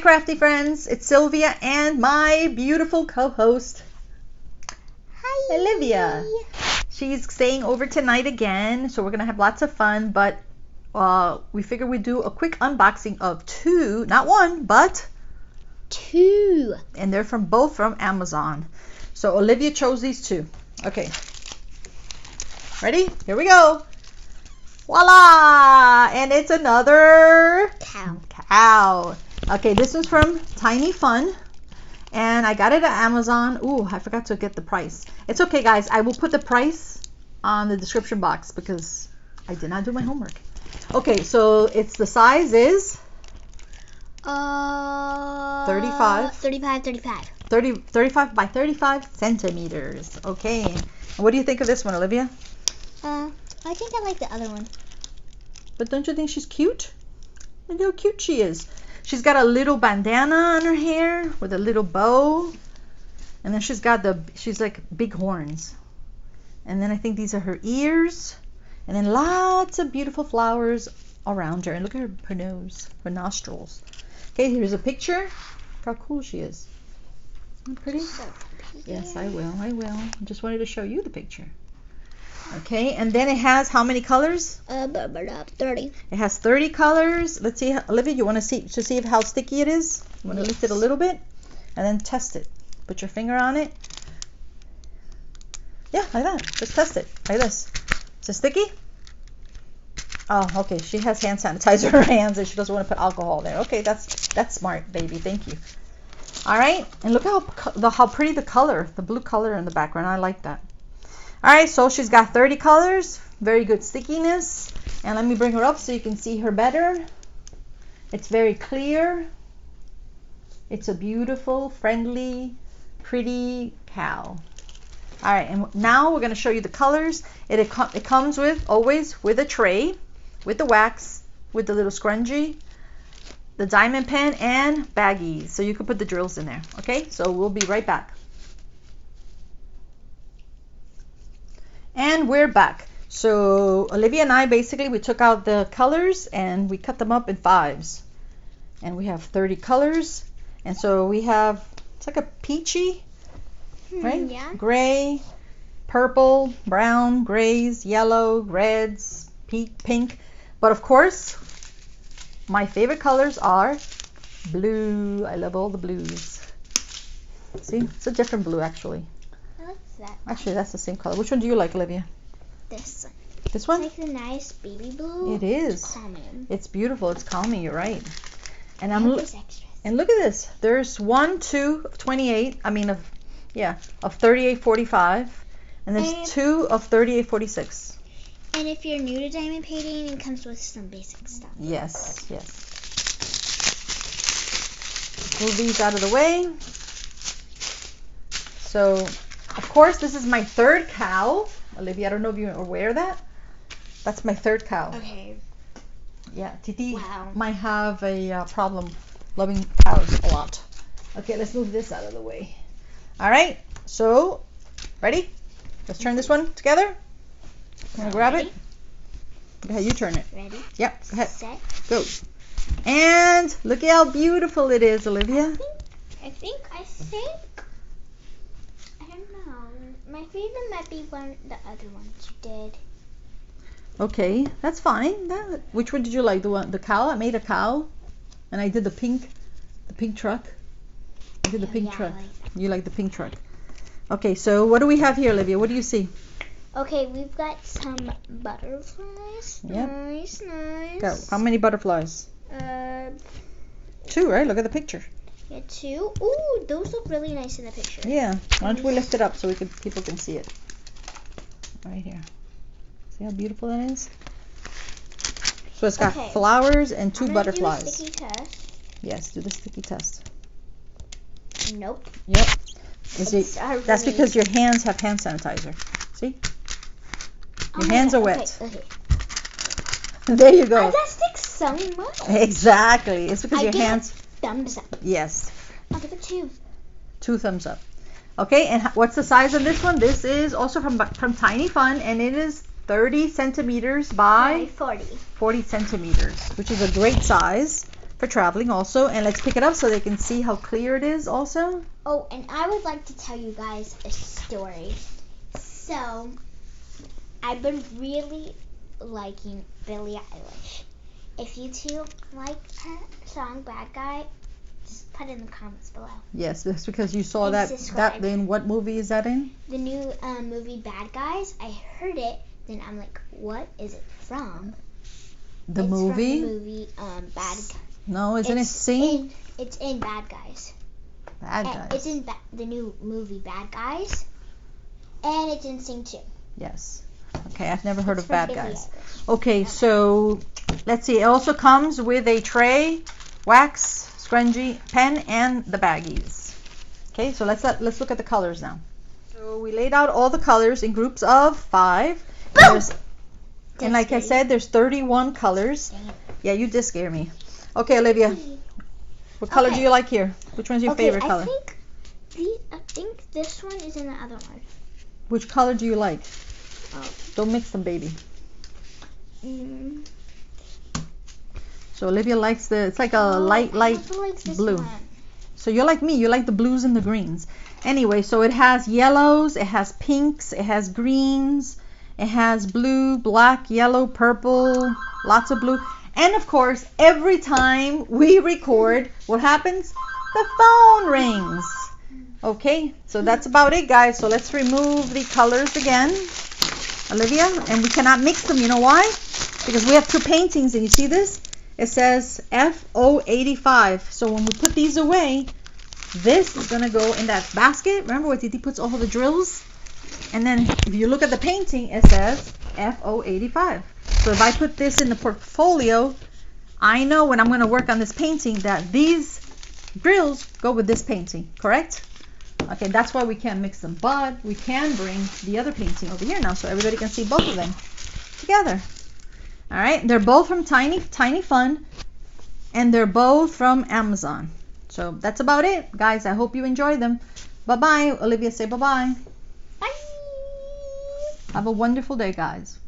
Crafty Friends. It's Sylvia and my beautiful co-host, Hi, Sylvia. She's staying over tonight again, so we're going to have lots of fun, but we figured we'd do a quick unboxing of two, not one, but two. And they're both from Amazon. So Olivia chose these two. Okay. Ready? Here we go. Voila! And it's another cow. Okay, this is from Tiny Fun. And I got it at Amazon. Ooh, I forgot to get the price. It's okay, guys. I will put the price on the description box because I did not do my homework. Okay, so it's the size is 35 by 35 centimeters. Okay. And what do you think of this one, Olivia? I think I like the other one. But don't you think she's cute? Look how cute she is. She's got a little bandana on her hair with a little bow. And then she's like big horns. And then I think these are her ears. And then lots of beautiful flowers around her. And look at her nose, her nostrils. Okay, here's a picture. Look how cool she is. Isn't that pretty? So pretty. Yes, I will. I just wanted to show you the picture. Okay, and then it has how many colors? 30. It has 30 colors. Let's see, Olivia, you want to see how sticky it is? You want to lift it a little bit and then test it. Put your finger on it. Yeah, like that. Just test it like this. Is it sticky? Oh, okay. She has hand sanitizer in her hands and she doesn't want to put alcohol there. Okay, that's smart, baby. Thank you. All right, and look how pretty the color, the blue color in the background. I like that. All right, so she's got 30 colors, very good stickiness. And let me bring her up so you can see her better. It's very clear. It's a beautiful, friendly, pretty cow. All right, and now we're going to show you the colors. It comes always with a tray, with the wax, with the little scrunchie, the diamond pen, and baggies. So you can put the drills in there. Okay, so we'll be right back. And we're back. So Olivia and I we took out the colors and we cut them up in 5s. And we have 30 colors. And so we have, it's like a peachy, right? Yeah. Gray, purple, brown, grays, yellow, reds, pink. But of course, my favorite colors are blue. I love all the blues. See, it's a different blue actually. That. Actually, that's the same color. Which one do you like, Olivia? This one. This one? It's like the nice baby blue. It is. It's calming. It's beautiful. It's calming. You're right. And And look at this. There's 1, 2 of 28. I mean, of 38.45, and there's 2 of 38.46. And if you're new to diamond painting, it comes with some basic stuff. Yes. Move these out of the way. So, of course, this is my third cow. Olivia, I don't know if you're aware of that. That's my third cow. Okay. Yeah, Titi Wow. might have a problem loving cows a lot. Okay, let's move this out of the way. All right, so, ready? Let's turn this one together. Want to grab it? Go ahead, you turn it. Ready? Yep, go ahead. Set. Go. And look at how beautiful it is, Olivia. I think, I don't know. My favorite might be the other ones you did. Okay, that's fine. Which one did you like? The cow? I made a cow, and I did the pink truck. I did the pink truck. I like that. You like the pink truck. Okay, so what do we have here, Olivia? What do you see? Okay, we've got some butterflies. Yep. Nice. Go. How many butterflies? 2, right? Look at the picture. Yeah, 2. Ooh, those look really nice in the picture. Yeah. Why don't we lift it up so people can see it? Right here. See how beautiful that is? So it's got flowers and 2 butterflies. Do a sticky test. Yes, do the sticky test. Nope. Yep. That's because your hands have hand sanitizer. See? Your hands are wet. Okay. There you go. That sticks so much. Exactly. It's because your hands. Thumbs up. Yes. I'll give it 2. 2 thumbs up. Okay, and what's the size of this one? This is also from Tiny Fun, and it is 30 centimeters by 40 centimeters, which is a great size. for traveling also. And let's pick it up so they can see how clear it is also. Oh, and I would like to tell you guys a story. So, I've been really liking Billie Eilish. If you two like her song Bad Guy, just put it in the comments below. Yes, that's because you saw And that. subscribe. That in what movie is that in? The new movie Bad Guys. I heard it, then I'm like, what is it from? The It's movie? From the movie Bad Guys. No, isn't it Sing? It's in Bad Guys. Bad And Guys. it's in the new movie Bad Guys, and it's in Sing 2. Yes. Okay, I've never heard It's of from Bad Billie Guys. Eilish. Okay, so let's see. It also comes with a tray, wax, scrunchie, pen, and the baggies. Okay, so let's look at the colors now. So we laid out all the colors in groups of 5. And like I said, there's 31 colors. Yeah, you did scare me. Okay, Olivia, what color do you like here? Which one's your favorite color? I think this one is in the other one. Which color do you like? Oh. Don't mix them, baby. Mm. So Olivia likes it's like a light blue. One. So you're like me, you like the blues and the greens. Anyway, so it has yellows, it has pinks, it has greens, it has blue, black, yellow, purple, lots of blue. And of course, every time we record, what happens? The phone rings. Okay, so that's about it, guys. So let's remove the colors again, Olivia, and we cannot mix them. You know why? Because we have 2 paintings, and you see this? It says FO85. So when we put these away, this is gonna go in that basket. Remember where Titi puts all the drills? And then if you look at the painting, it says FO85. So if I put this in the portfolio, I know when I'm gonna work on this painting that these drills go with this painting, correct? Okay, that's why we can't mix them, but we can bring the other painting over here now so everybody can see both of them together. All right, they're both from Tiny Fun, and they're both from Amazon. So that's about it, guys. I hope you enjoyed them. Bye-bye. Olivia, say bye-bye. Bye. Have a wonderful day, guys.